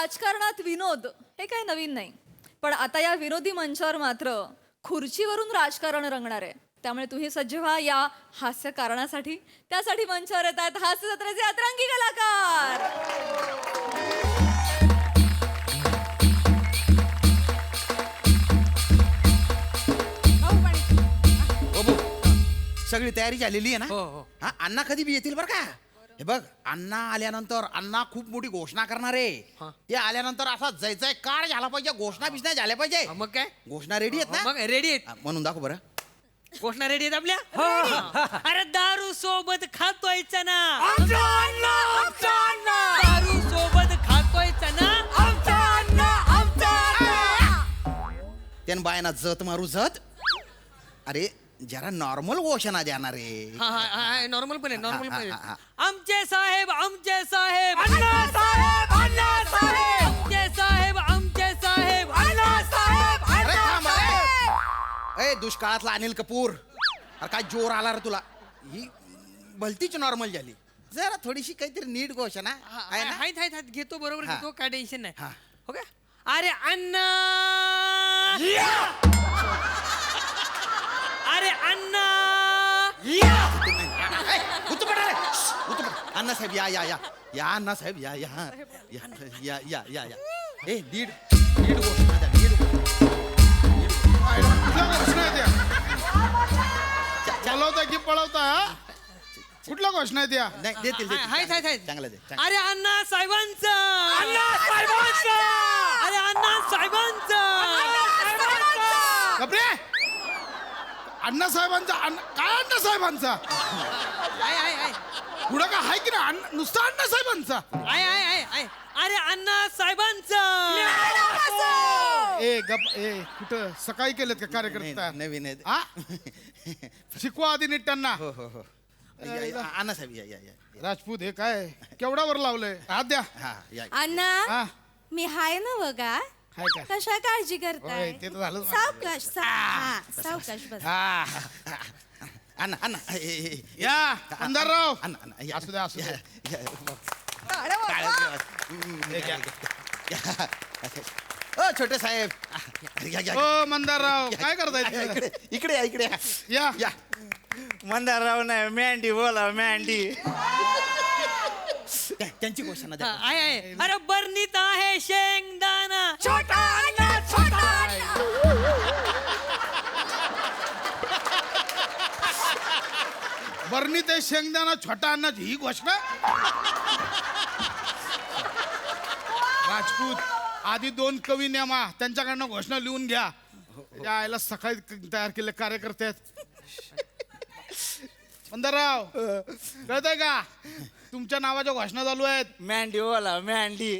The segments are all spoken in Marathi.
राजकारणात विनोद हे काही नवीन नाही, पण आता या विनोदी मंचावर मात्र खुर्चीवरून राजकारण रंगणार आहे. त्यामुळे तुम्ही सज्ज व्हा या हास्य कारणासाठी. त्यासाठी मंचावर येत आहेत हास्य जत्रेचे अतरंगी कलाकार. सगळी तयारी झालेली आहे ना? हो, हो. हा, अण्णा कधी बी येतील बरं का? हे बघ, अण्णा आल्यानंतर अण्णा खूप मोठी घोषणा करणार आहे. हा. ते आल्यानंतर असा जयजय कार झाला पाहिजे, घोषणा बिषणा झाल्या पाहिजे. मग काय घोषणा रेडी आहेत ना? मग रेडी आहेत. हा, म्हणून दाखव बरं. घोषणा रेडी आहेत आपल्या. अरे दारू सोबत खातोय चना, दारू सोबत खातोय चना. त्यानं बायना जत मारू जत. अरे जरा नॉर्मल घोषणा देणार आहे. हा नॉर्मल पण आहे, नॉर्मल पण हा, हा, आहे. आमचे साहेब, आमचे साहेब, अण्णा साहेब, अण्णा साहेब, आमचे साहेब, आमचे साहेब. अण्णा साहेब, अरे अण्णा थांब साहेब. रे. ए दुष्काळातला अनिल कपूर, अरे काय जोर आला रे तुला? ही भलतीच नॉर्मल झाली. जरा थोडीशी काहीतरी नीट घोषणा आहे ना? हाय घेतो बरोबर हा. घेतो, काय टेन्शन नाही. हा. हो का? अरे अण्णा, अरे अण्णा. अण्णासाहेब या या या या अण्णासाहेब या या या या या या या. ए नीट नीट घोषणा द्या, नीट कुठल्या घोषणा आहे त्या? चालवता की पळवता? कुठल्या घोषणा आहे त्या? नाही देतील देतील. हाय चांगलं दे चांगलं. अरे अण्णा साहेबांचं, अण्णा साहेबांचा. अरे अण्णा साहेबांचं. बापरे, अण्णासाहेबांचा काय अण्णासाहेबांचा? आहे पुढं का आहे की ना? नुसतं अण्णासाहेबांचा? आहे. अरे अण्णा साहेबांचं. ए गप ए, कुठं सकाळी केलेत का कार्यकर्ते? नाही, नवीन आहे. हा? शिकवा आधी नीट त्यांना. हो हो हो. या, या, अण्णासाहेब या या या. राजपूत हे काय केवढ्यावर लावलंय? हात द्या. हा या. अण्णा हा मी हाय ना बघा. हाय का? कशा काळजी होय, करताय? ते तर झालं. सावकाश सावकाश बस. हा अण्णा अण्णा ए, ए, ए. या अंधारराव. अण्णा अण्णा या. असू द्या असू द्या. या, या. हे घ्या. ओ छोटे साहेब या, या, या. ओ मंदारराव काय या, करताय? इकडे इकडे या इकडे या. या या मंदारराव नाही, मॅन्डी बोला मॅन्डी. त्यांची घोषणा द्या. आहे. अरे बर्नीत आहे शेंगदाणा. छोटा अण्णा, छोटा अण्णा. बरणी ते शेंगदाणा छोटा अन्नाची ही घोषणा? राजपूत आधी 2 कवी नेमा, त्यांच्याकडनं घोषणा लिहून घ्या. त्या आईला सकाळी तयार केले कार्यकर्ते आहेत. मंदारराव कळतंय का? तुमच्या नावाच्या घोषणा चालू आहेत. मॅन्डी बोला मॅन्डी.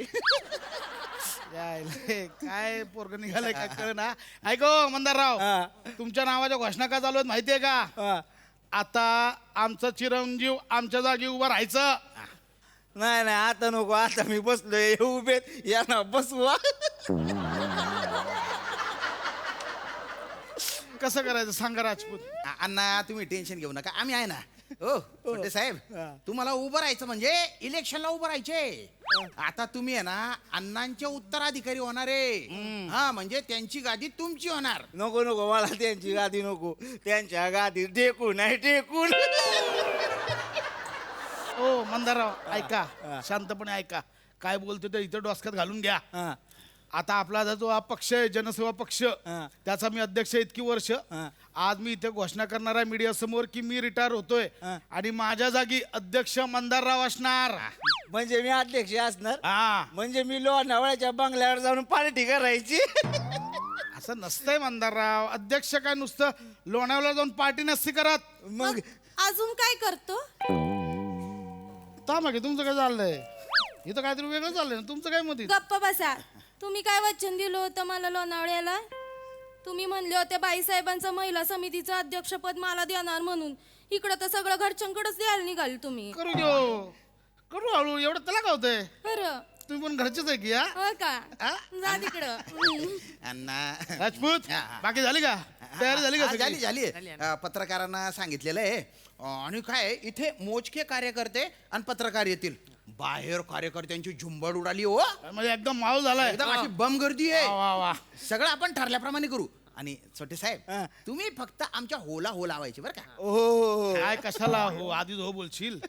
काय पोरग निघालंय काय कळ ना. ऐको मंदारराव, हा. तुमच्या नावाच्या घोषणा काय चालू आहेत माहितीये का? हा. आता आमचं चिरंजीव आमच्या जागी उभं राहायचं. नाही नाही, आता नको. आता मी बसलोय उभेत, या ना बसवा. कसं करायचं सांगा राजपूत. अण्णा तुम्ही टेन्शन घेऊ नका, आम्ही आहे ना. हो छोटे साहेब, तुम्हाला उभं राहायचं म्हणजे इलेक्शनला उभं राहायचे. आता तुम्ही आहे ना अण्णांचे उत्तराधिकारी होणार आहे. हा म्हणजे त्यांची गादी तुमची होणार. नको नको, मला त्यांची गादी नको. त्यांच्या गादी टेकून नाही टेकून. ओ मंदारराव ऐका, शांतपणे ऐका. काय बोलतो ते इथं डोसक्यात घालून घ्या. हा. आता आपला जो हा पक्ष आहे जनसेवा पक्ष, हा. त्याचा मी अध्यक्ष आहे इतकी वर्ष. हा. आज मी इथे घोषणा करणार आहे मीडिया समोर की मी रिटायर होतोय हा. आणि माझ्या जागी अध्यक्ष मंदारराव असणार. म्हणजे मी अध्यक्ष असणार? हा म्हणजे मी लोणावळ्याच्या बंगल्यावर जाऊन पार्टी करायची? असं नसतंय मंदारराव. अध्यक्ष काय नुसतं लोणावळ्याला जाऊन पार्टी नसती करत. मग अजून काय करतो? थांबा की, तुमचं काय चाललंय? इथं काहीतरी वेगळं चाललंय ना. तुमचं काय मत आहे? गप्प बसा. तुम्ही काय वचन दिलं होतं मला लोणावळ्याला? तुम्ही म्हणले होते बाईसाहेबांचं महिला समितीचं अध्यक्षपद मला देणार म्हणून. इकडं तर सगळं घरच्यांकडेच द्यायला निघाल तुम्ही. करू घेऊ, करू हळू. एवढं त्याला काय होतंय? खरं तुम्ही पण घरचेच आहे की? हा हो का? जा तिकडं. अण्णा राजपूत हा. बाकी झाली का? तयारी झाली का हा, सगळी? झाली. पत्रकारांना सांगितलेलं आहे. आणि काय इथे मोजके कार्यकर्ते आणि पत्रकार येतील. बाहेर कार्यकर्त्यांची झुंबड उडाली हो म्हणजे एकदम माहोल झालाय एकदम अशी बम गर्दी वा आहे वा वा. सगळं आपण ठरल्याप्रमाणे करू आणि छोटे साहेब तुम्ही फक्त आमच्या होला हो लावायचे बरं का हो काय कशाला हो आधी हो बोलशील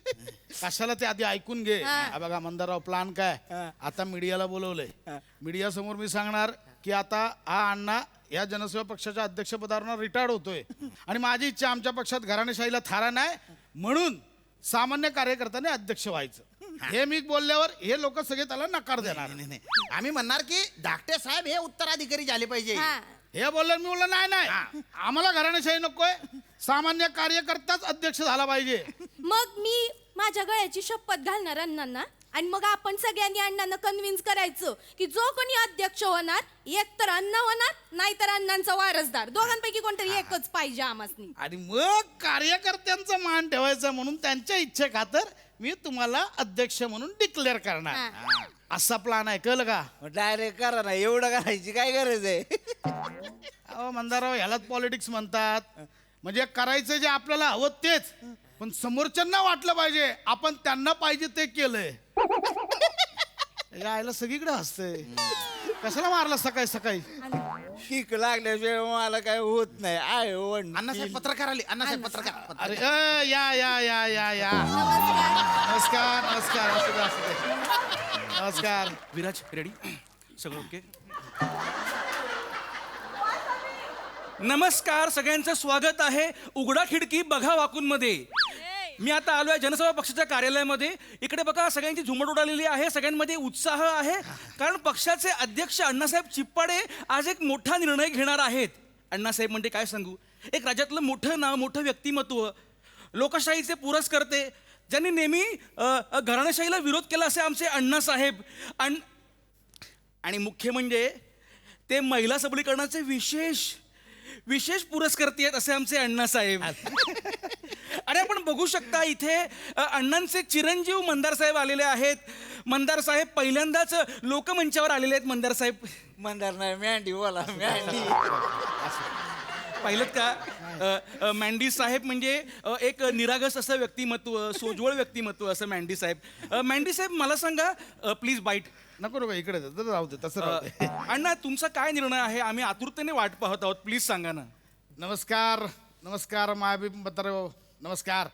कशाला ते आधी ऐकून घे हा बघा मंदारराव प्लान काय आता मीडियाला बोलवलंय मीडिया समोर मी सांगणार की आता हा अण्णा या जनसेवा पक्षाच्या अध्यक्षपदावरून रिटायर्ड होतोय आणि माझी इच्छा आमच्या पक्षात घराणेशाहीला थारा नाही म्हणून सामान्य कार्यकर्त्याने अध्यक्ष व्हायचं हे मी बोलल्यावर हे लोक सगळे त्याला नकार देणार नाही, नाही. आम्ही म्हणणार की धाकटे साहेब हे उत्तराधिकारी झाले पाहिजे हा. हे बोललं मी बोललं नाही नाही आम्हाला घराणेशाही नकोय सामान्य कार्यकर्ताच अध्यक्ष झाला पाहिजे मग मी माझ्या गळ्याची शपथ घालणार अण्णांना आणि मग आपण सगळ्यांनी अण्णांना कन्व्हिन्स करायचं की जो कोणी अध्यक्ष होणार एक तर अण्णा होणार नाहीतर अण्णांचा वारसदार दोघांपैकी कोणतरी एकच पाहिजे आम्हासनी. आणि मग कार्यकर्त्यांचा मान ठेवायचा म्हणून त्यांच्या इच्छे खातर मी तुम्हाला अध्यक्ष म्हणून डिक्लेअर करणार असा प्लान आहे कळलं का डायरेक्ट करा ना एवढं करायची काय गरज आहे अहो मंदाराव ह्यालाच पॉलिटिक्स म्हणतात म्हणजे करायचं जे आपल्याला हवं तेच पण समोरच्यांना वाटलं पाहिजे आपण त्यांना पाहिजे ते केलंय यायला सगळीकडे हसतंय कशाला मारला सकाळी सकाळी शिक लागल्याशिवाय मला काय होत नाही आय अण्णासाहेब पत्रकार आले अण्णासाहेब पत्रकार अरे या या या या या नमस्कार नमस्कार असू दे, असू दे. नमस्कार विराज रेडी सगळं ओके नमस्कार सगळ्यांचं स्वागत आहे उघडा खिडकी बघा वाकूनमध्ये मी आता आलोय जनसेवा पक्षाच्या कार्यालयामध्ये इकडे बघा सगळ्यांची झुंबड उडालेली आहे सगळ्यांमध्ये उत्साह आहे कारण पक्षाचे अध्यक्ष अण्णासाहेब चिप्पाडे आज एक मोठा निर्णय घेणार आहेत अण्णासाहेब म्हणजे काय सांगू एक राज्यातलं मोठं नाव मोठं व्यक्तिमत्व लोकशाहीचे पुरस्कर्ते ज्यांनी नेहमी घराणेशाहीला विरोध केला असे आमचे अण्णासाहेब आणि मुख्य म्हणजे ते महिला सबलीकरणाचे विशेष पुरस्कर्ते आहेत असे आमचे अण्णासाहेब आणि आपण बघू शकता इथे अण्णांचे चिरंजीव मंदार साहेब आलेले आहेत मंदार साहेब पहिल्यांदाच लोकमंचावर आलेले आहेत मंदार साहेब मंदार नाही मॅन्डी बोला मॅन्डी पाहिलं का मँडी साहेब म्हणजे एक निरागस असं व्यक्तिमत्व सोज्वळ व्यक्तिमत्व असं मँडी साहेब मला सांगा प्लीज बाईट नको नको इकडे राहू दे तसं राहू दे अण्णा तुमचा काय निर्णय आहे आम्ही आतुरतेने वाट पाहत आहोत प्लीज सांगा ना नमस्कार नमस्कार मायाबी पत्रकार नमस्कार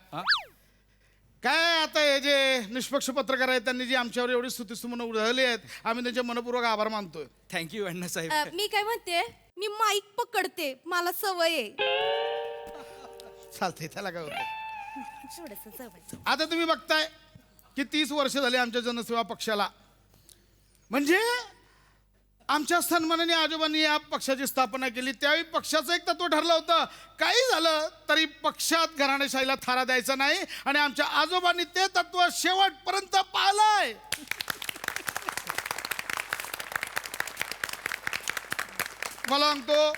काय आता हे जे निष्पक्ष पत्रकार आहेत त्यांनी जी आमच्यावर एवढी स्तुतीसुमनं उधळली आहेत आम्ही त्यांचे मनपूर्वक आभार मानतोय थँक्यू अण्णा साहेब मी काय म्हणते मी माईक पकडते मला सवय आहे. चालतंय त्याला काय होतं थोडंसं सवय. आता तुम्ही बघताय की 30 वर्ष झाली आमच्या जनसेवा पक्षाला म्हणजे आमच्या सन्माननीय आजोबांनी या पक्षाची स्थापना केली त्यावेळी पक्षाचं एक तत्व ठरलं होतं काही झालं तरी पक्षात घराणेशाहीला थारा द्यायचा नाही आणि आमच्या आजोबांनी ते तत्व शेवटपर्यंत पाळलंय मला सांगतो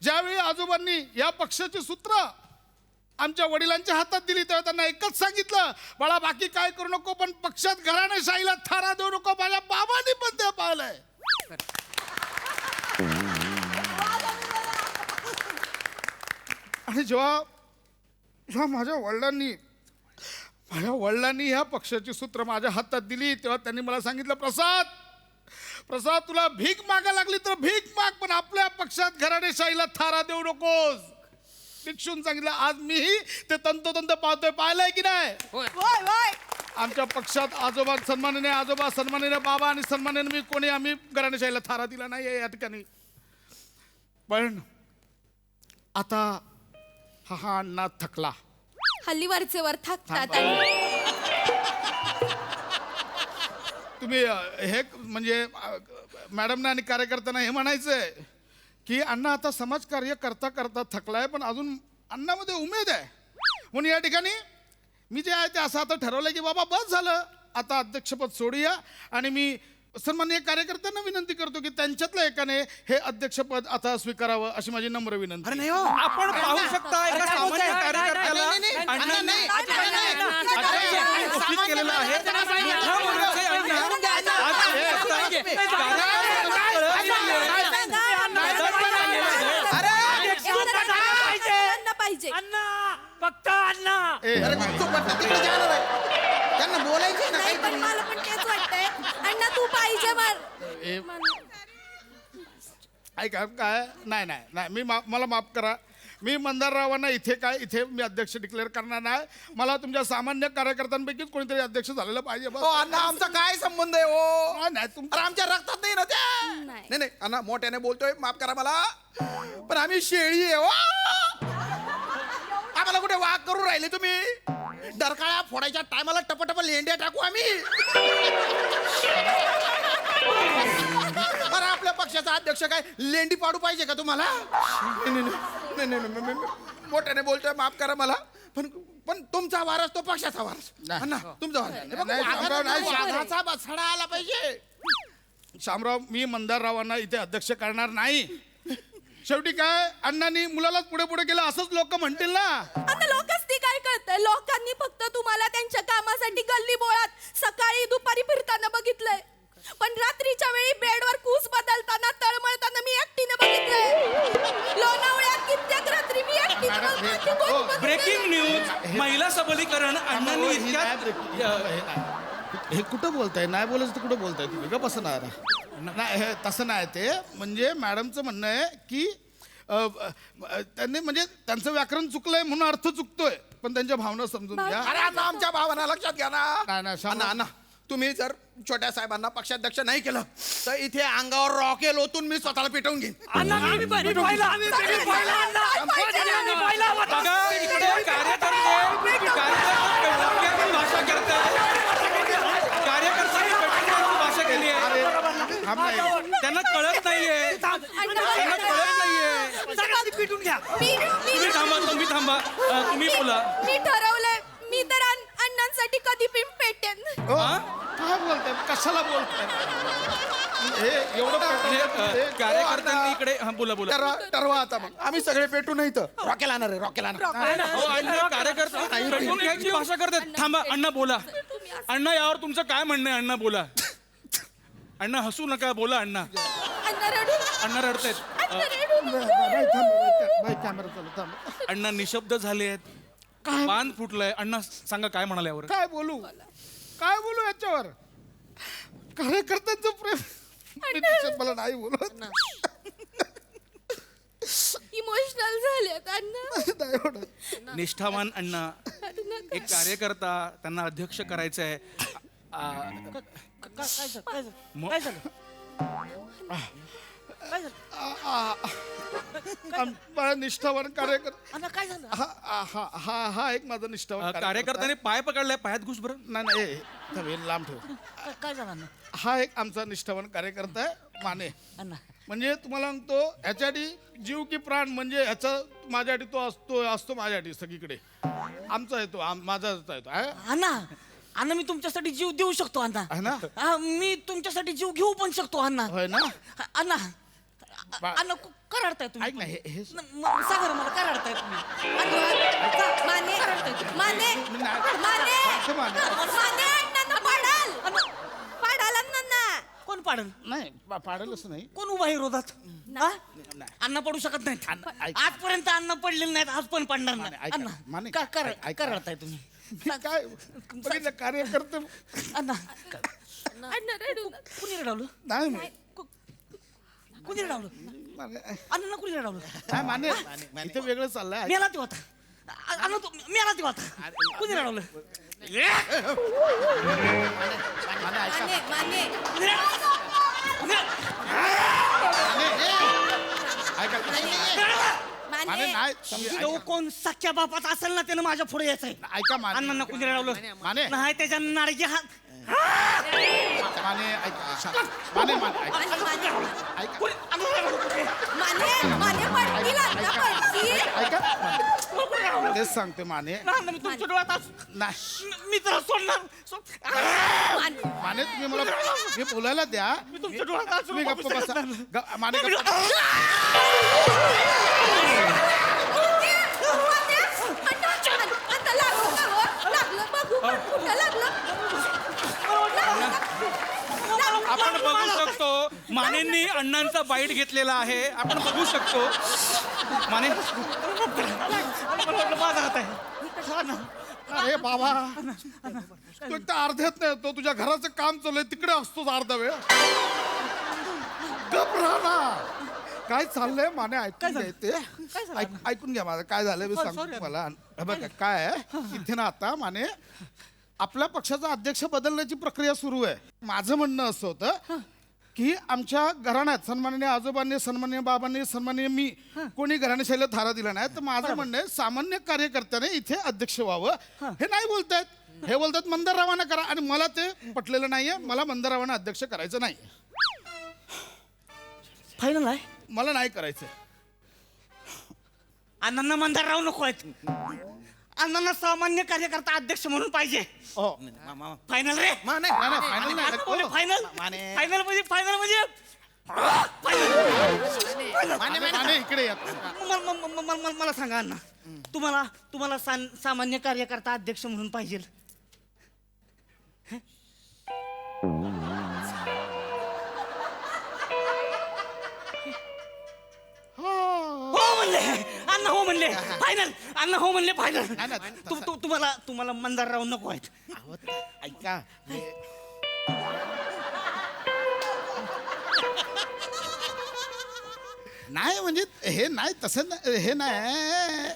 ज्यावेळी आजोबांनी या पक्षाची सूत्र आमच्या वडिलांच्या हातात दिली तेव्हा त्यांना एकच सांगितलं बाळा बाकी काय करू नको पण पक्षात घराणेशाहीला थारा देऊ नको माझ्या बाबांनी पण ते पाहिलंय आणि जेव्हा माझ्या वडिलांनी ह्या पक्षाची सूत्र माझ्या हातात दिली तेव्हा त्यांनी मला सांगितलं प्रसाद तुला भीक मागा लागली तर भीक माग पण आपल्या पक्षात घराणेशाहीला थारा देऊ नकोस शिक्षून सांगितलं आज मीही ते तंतोतंत पाहतोय पाहिलंय की नाही आमच्या पक्षात आजोबा सन्माननीय बाबा आणि सन्माननीय मी कोणी आम्ही घराणेशाहीला थारा दिला नाही या ठिकाणी पण आता हा अण्णा थकला हल्ली वरचेवर थकतात तुम्ही हे म्हणजे मॅडमना आणि कार्यकर्त्यांना हे म्हणायचंय की अण्णा आता समाजकार्य करता करता थकलाय पण अजून अण्णामध्ये उमेद आहे म्हणून या ठिकाणी मी जे आहे ते असं आता ठरवलंय की बाबा बस झालं आता अध्यक्षपद सोडूया आणि मी सन्माननीय कार्यकर्त्यांना विनंती करतो की त्यांच्यातल्या एकाने हे अध्यक्षपद आता स्वीकारावं अशी माझी नम्र विनंती अरे नाही हो आपण पाहू शकता एका सामान्य कार्यकर्त्याला अण्णांनी घोषित केलेलं आहे मोठ्या मनाचे अण्णा पाहिजे अण्णा फक्त अण्णा अरे तू पटकन तिकडे जा ना बाई. त्यांना बोलायचं ना नाही पण काहीतरी. मला पण तेच वाटतंय अण्णा तू पाहिजे ए, ऐका काय नाही नाही नाही मला माफ करा. मी मंदाररावांना इथे मी अध्यक्ष डिक्लेअर करणार नाही. मला तुमच्या सामान्य कार्यकर्त्यांपैकीच कोणीतरी अध्यक्ष झालेलं पाहिजे बस. हो अण्णा आमचा काय संबंध आहे हो नाही, नाही अरे आमच्या रक्तात नाही ना त्या नाही. नाही नाही अण्णा मोठ्याने बोलतोय माफ करा मला पण आम्ही शेळी आहे हो आम्हाला कुठे वाघ करू राहिले तुम्ही डरकाळ्या फोडायच्या टायमाला टपटप लेंड्या टाकू आम्ही बरं आपल्या पक्षाचा अध्यक्ष काय लेंडी पाडू पाहिजे का तुम्हाला नाही मोठ्याने बोलतोय माफ करा मला पण तुमचा वारस तो पक्षाचा वारस अण्णा तुमचा वारस हे बघ, नाही, शामराव, नाही, वाघाचा बछडा आला पाहिजे शामराव मी मंदाररावांना इथे अध्यक्ष करणार नाही. शेवटी काय अण्णांनी मुलालाच पुढे पुढे केलं असंच लोक म्हणतील ना. आता लोकांनी काय कळतंय लोकांनी फक्त तुम्हाला त्यांच्या कामासाठी गल्ली बोळात सकाळी दुपारी फिरताना बघितलंय पण रात्रीच्या वेळी बेडवर कूस बदलताना तळमळताना मी एकटीने बघितलंय. लोणावळ्यात कित्येक रात्री मी एकटीने मॅडम, हे- बघितलंय. हो. ब्रेकिंग न्यूज महिला सबलीकरण अण्णांनी हे कुठं बोलताय नाही बोलायचं तर कुठं बोलताय तुम्ही का बसं नाही हे तसं नाही ते म्हणजे मॅडमचं म्हणणं आहे की त्यांनी म्हणजे त्यांचं व्याकरण चुकलंय म्हणून अर्थ चुकतोय पण त्यांच्या भावना समजून घ्या. अरे आता आमच्या भावना लक्षात घ्या नाही, ना नाही, शामराव. अण्णा तुम्ही जर छोट्या साहेबांना पक्षाध्यक्ष नाही केलं तर इथे अंगावर रॉकेल ओतून मी स्वतःला पेटवून घेईन बघा इकडे कार्यकर्त्यांनी भाषा केली आहे थांब नाही. त्यांना कळत नाहीये त्यांना कळत नाहीये तुम्ही थांबा तुम्ही बोला मी ठरवलंय मी तर अण्णांसाठी कधी पण पेटेन. हो, काय बोलताय कशाला बोलताय हे एवढं कार्यकर्त्यांनी इकडे हा बोला बोला ठरवा आता मग आम्ही सगळे पेटू नाही तर रॉकेल आणणार आहे रॉकेल आणणार हो, अण्णा कार्यकर्ता पेटवून घ्यायची भाषा करतात थांबा अण्णा बोला अण्णा यावर तुमचं काय म्हणणं आहे अण्णा बोला अण्णा हसू नका बोला अण्णा अण्णा रडू अण्णा रडतायत अण्णा रडू कॅमेरा चालू थांब. अण्णा निशब्द झाले आहेत पान फुटलंय अण्णा सांगा काय म्हणाले यावर काय बोलू याच्यावर कार्यकर्त्यांचं प्रेम मी त्याच्यात मला नाही बोलत इमोशनल झालेत अण्णा. नाही होणार. निष्ठावान अण्णा एक कार्यकर्ता त्यांना अध्यक्ष करायचं आहे माझा निष्ठावान कार्यकर्ता हा एक माझा निष्ठावान कार्यकर्त्याने पाय पकडलाय पायात घुस बरं नाही हे थांब, हे लांब ठेव. हा एक आमचा निष्ठावान कार्यकर्ता आहे माने म्हणजे तुम्हाला सांगतो ह्याच्यासाठी जीव की प्राण म्हणजे ह्याचा माझ्यासाठी तो असतो माझ्यासाठी सगळीकडे आमचा येतो माझाच येतो अण्णा मी तुमच्यासाठी जीव देऊ शकतो अण्णा आहे ना मी तुमच्यासाठी जीव घेऊ पण शकतो अण्णा होय ना अण्णा बा- अण्णा का रडताय तुम्ही ऐक ना हे सांगा ना मला का रडताय तुम्ही माने माने माने माने अण्णांना पाडाल पाडाल अण्णांना. कोण पाडल नाही पाडेल असं नाही कोण उभा विरोधात अण्णा पडू शकत नाहीत ऐक. आजपर्यंत अण्णा पडलेले नाहीत आज पण पडणार नाही ऐका, अण्णा माने, का ऐका. रडताय तुम्ही काय बघितलं कार्यकर्ते अण्णा अण्णा रडू कुणी रडवलं नाही कुणी रडवलं अण्णा कुणी रडवलं काय माने इथे वेगळं चाललंय मेला ती होता अण्णा तू मेला ती होता कुणी रडवलं माने माने ऐका माने माने नाही तो कोण सख्या बापात असेल ना त्यानं माझ्या पुढे यायचंय ऐका माने अण्णांना कुणी रडवलं माने नाही त्याच्या नाडगे हात माने ऐका माने माने ऐका माने माने ऐका माने माने पडतील अण्णा पडतील. ऐका तेच सांगते माने अण्णा, मी तुमच्या डोळ्यात नाही मी तर सोडणार माने तुम्ही मला मी बोलायला द्या मी तुमच्या डोळ्यात तुम्ही गप्प बसा माने गप्प आता लागलं का हो? लागलं बघू कुठं लागलं आपण बघू शकतो मानेंनी अण्णांचा बाईट घेतलेला आहे आपण बघू शकतो माने माझा हात आहे अरे बाबा तू एक तर अर्ध्यात नाही तो तुझ्या घराचं काम चाललंय तिकडे असतोच अर्धा वेळ गप राहा ना. काय चाललंय माने ऐकून घ्या ते ऐकून घ्या माझं काय झालंय मी सांगतो तुम्हाला. हे बघा काय आहे इथे ना आता माने आपल्या पक्षाचा अध्यक्ष बदलण्याची प्रक्रिया सुरू आहे. माझं म्हणणं असं होतं की आमच्या घराण्यात सन्माननीय आजोबांनी सन्माननीय बाबांनी सन्माननीय मी कोणी घराण्याशाहीला थारा दिला नाही. तर माझं म्हणणं आहे सामान्य कार्यकर्त्याने इथे अध्यक्ष व्हावं. हे नाही बोलतायत हे बोलतात मंदाररावांना करा आणि मला ते पटलेलं नाहीये. मला मंदाररावांना अध्यक्ष करायचं नाही. फायनल आहे. मला नाही करायचं. अण्णांना मंदारराव नको आहेत. अण्णांना सामान्य कार्यकर्ता अध्यक्ष म्हणून पाहिजे. फायनल रे. माने फायनल नाही. फायनल माने. फायनल म्हणजे फायनल म्हणजे माने माने माने इकडे या. मला सांगा अण्णा तुम्हाला सामान्य कार्यकर्ता अध्यक्ष म्हणून पाहिजे. हो म्हणले अण्णा हो म्हणले फायनल. अण्णा हो म्हणले फायनल. तुम्हाला मंदारराव नको आहेत. ऐका नाही म्हणजे हे नाही तसं हे नाही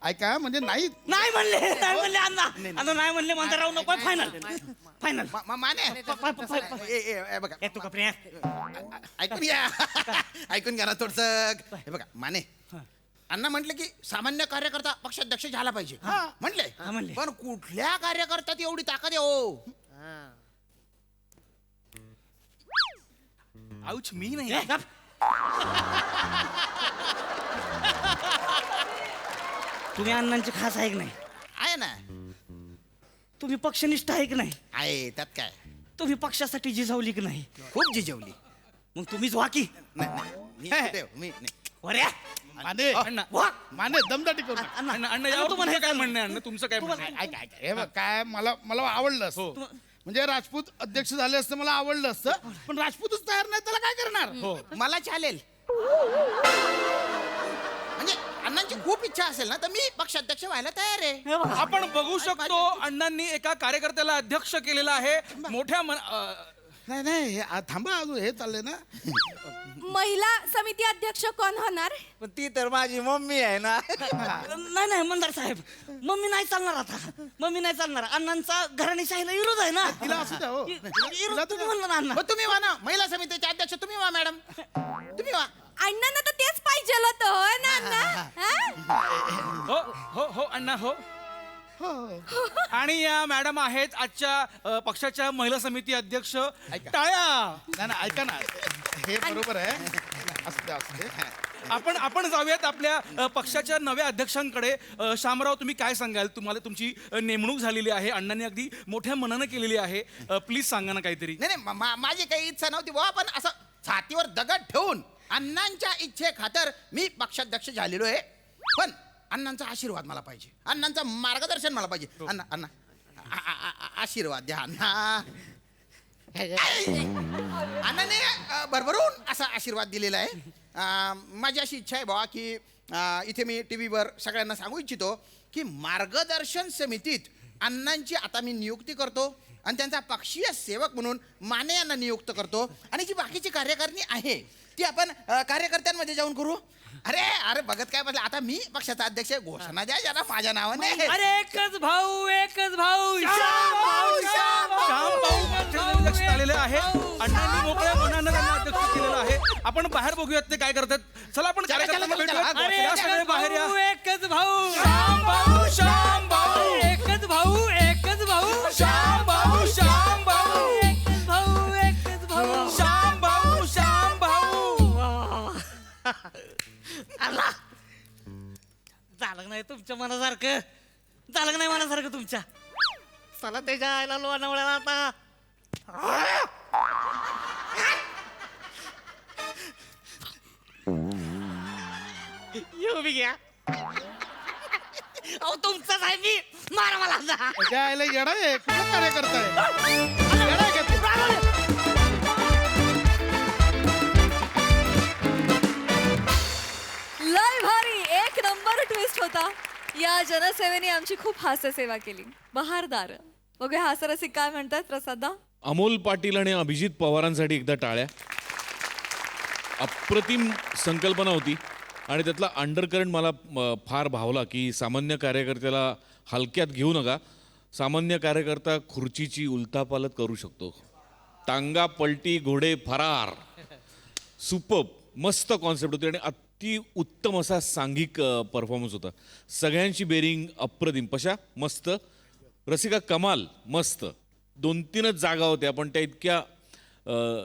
ऐका म्हणजे नाही नाही म्हणले अण्णा नाही म्हणले मंदारराव नको फायनल. फायनल माने बघा येतो का प्रिया. ऐकून घ्या ऐकून घ्या ना थोडस. हे बघा माने अण्णा म्हटलं की सामान्य कार्यकर्ता पक्षाध्यक्ष झाला पाहिजे म्हणले. म्हणले पण कुठल्या कार्यकर्त्यात एवढी ताकद आहे हो. आऊच मी नाही. तुम्ही अण्णांचे खास आहे की नाही. आहे ना तुम्ही पक्षनिष्ठ आहे की नाही. आहे त्यात काय तुम्ही पक्षासाठी जिजावली की नाही. खूप जिजवली. मग तुम्हीच वा की. मी कुठे हो? मी नाही. अरे माने अण्णा माने दमदाटी करू नका. अण्णा अण्णा यावर तुमचं काय म्हणणं आहे अण्णा तुमचं काय म्हणणं आहे? ऐका ऐका हे बघ काय मला आवडलं असतं. म्हणजे राजपूत अध्यक्ष झाले असते मला आवडलं असतं. पण राजपूतच तयार नाही त्याला काय करणार. मला चालेल. म्हणजे अण्णांची खूप इच्छा असेल ना तर मी पक्षाध्यक्ष व्हायला तयार आहे. आपण बघू शकतो अण्णांनी एका कार्यकर्त्याला अध्यक्ष केलेला आहे. मोठ्या नाही नाही थांबा अजून हे चाललंय ना. महिला समिती अध्यक्ष कोण होणार. पण ती तर माझी मम्मी आहे ना. नाही मंदार साहेब मम्मी नाही चालणार. आता मम्मी नाही चालणार. अण्णांचा घराणेशाहीला विरोध आहे ना. तिला असू द्या हो. विरोध तुम्ही म्हणला ना अण्णा. मग तुम्ही व्हा ना महिला समितीचे अध्यक्ष. तुम्ही व्हा मॅडम तुम्ही व्हा. अण्णांना तर तेच पाहिजे होतं हो ना अण्णा. हा? हो हो हो अण्णा हो. आणि या मॅडम आहेत आजच्या पक्षाच्या महिला समिती अध्यक्ष. टाळ्या. नाही नाही ऐका ना हे बरोबर आहे. असू द्या असू द्या. आपण जाऊयात आपल्या पक्षाच्या नव्या अध्यक्षांकडे. शामराव तुम्ही काय सांगाल. तुम्हाला तुमची नेमणूक झालेली आहे. अण्णांनी अगदी मोठ्या मनानं केलेली आहे. प्लीज सांगा ना काहीतरी. नाही नाही माझी काही इच्छा नव्हती बुवा पण असं छातीवर दगड ठेवून अण्णांच्या इच्छे खातर मी पक्षाध्यक्ष झालेलो आहे. पण अण्णांचा आशीर्वाद मला पाहिजे. अण्णांचं मार्गदर्शन मला पाहिजे. अण्णा अण्णा आशीर्वाद द्या अण्णा. अण्णाने भरभरून असा आशीर्वाद दिलेला आहे. माझी अशी इच्छा आहे बाबा की इथे मी टीव्हीवर सगळ्यांना सांगू इच्छितो की मार्गदर्शन समितीत अण्णांची आता मी नियुक्ती करतो आणि त्यांचा पक्षीय सेवक म्हणून माने यांना नियुक्त करतो. आणि जी बाकीची कार्यकारिणी आहे ती आपण कार्यकर्त्यांमध्ये जाऊन करू. अरे अरे बघत काय बसलं. आता मी पक्षाचा अध्यक्ष घोषणा द्या जरा माझ्या नावाने. अरे एकच भाऊ श्याम भाऊ पक्षाचे अध्यक्ष झालेले आहे. अण्णांनी मोकळ्या मनानं त्यांना अध्यक्ष केलेलं आहे. आपण बाहेर बघूयात ते काय करतात. चला आपण कार्यकर्त्यांना भेटूयात. अरे या सगळे बाहेर या. एकच भाऊ श्याम भाऊ श्याम भाऊ एकच भाऊ श्याम भाऊ श्याम भाऊ एकच भाऊ श्याम भाऊ श्याम भाऊ. आला झालं नाही तुमच्या मनासारखं. झालं नाही मनासारखं तुमच्या. चला त्याच्या आईला लोणावळ्याला आता. येऊ बी घ्या. अहो तुमचाच आहे मी. मारा मला आता. त्याच्या आईला येडा आहे कुठला कार्यकर्ता आहे. येडा आहे का तू? लय भारी एक नंबर ट्विस्ट होता. या जनसेवेने आमची खूप हास्यसेवा केली. बहारदार. बघूया हास्यरसिक काय म्हणतात प्रसादा. अमोल पाटील आणि अभिजित पवारांसाठी एकदा टाळ्या. अप्रतिम संकल्पना होती आणि त्यातला अंडरकरंट मला फार भावला की सामान्य कार्यकर्त्याला हलक्यात घेऊ नका. सामान्य कार्यकर्ता खुर्चीची उलथापालत करू शकतो. टांगा पलटी घोडे फरार. सुपर्ब मस्त कॉन्सेप्ट होती आणि अति उत्तम असा सांघिक परफॉर्मन्स होता. सगळ्यांची बेरिंग अप्रतिम. पशा मस्त. रसिका कमाल मस्त. 2-3च जागा होत्या पण त्या इतक्या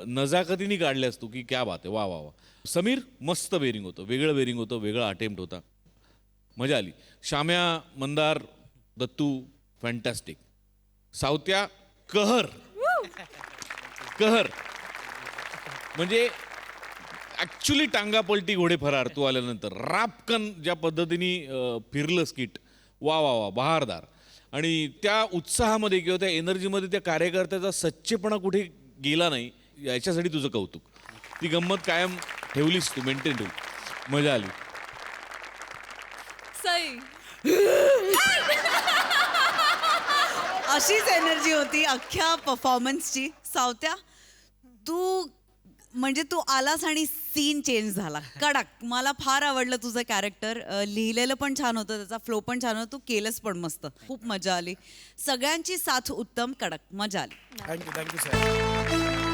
नजाकतीने काढल्यास तू की क्या बात आहे. वा वा वा. समीर मस्त बेरिंग होतं. वेगळं बेरिंग होतं. वेगळा अटेम्प्ट होता. मजा आली. श्याम्या मंदार दत्तू फॅन्टॅस्टिक. सावत्या कहर कहर म्हणजे ॲक्च्युली टांगा पलटी घोडे फरार. तू आल्यानंतर रापकन ज्या पद्धतीने फिरलं स्किट. वा वा वा बहारदार. आणि त्या उत्साहामध्ये किंवा त्या एनर्जीमध्ये त्या कार्यकर्त्याचा सच्चेपणा कुठे गेला नाही याच्यासाठी तुझं कौतुक. ती गंमत कायम ठेवलीस तू. मेंटेन ठेवली. मजा आली. सई. अशीच एनर्जी होती अख्ख्या परफॉर्मन्सची. सावत्या तू म्हणजे तू आलास आणि सीन चेंज झाला. कडक. मला फार आवडलं तुझं कॅरेक्टर. लिहिलेलं पण छान होतं. त्याचा फ्लो पण छान होता. तू केलंस पण मस्त. खूप मजा आली. सगळ्यांची साथ उत्तम. कडक. मजा आली. Thank you sir.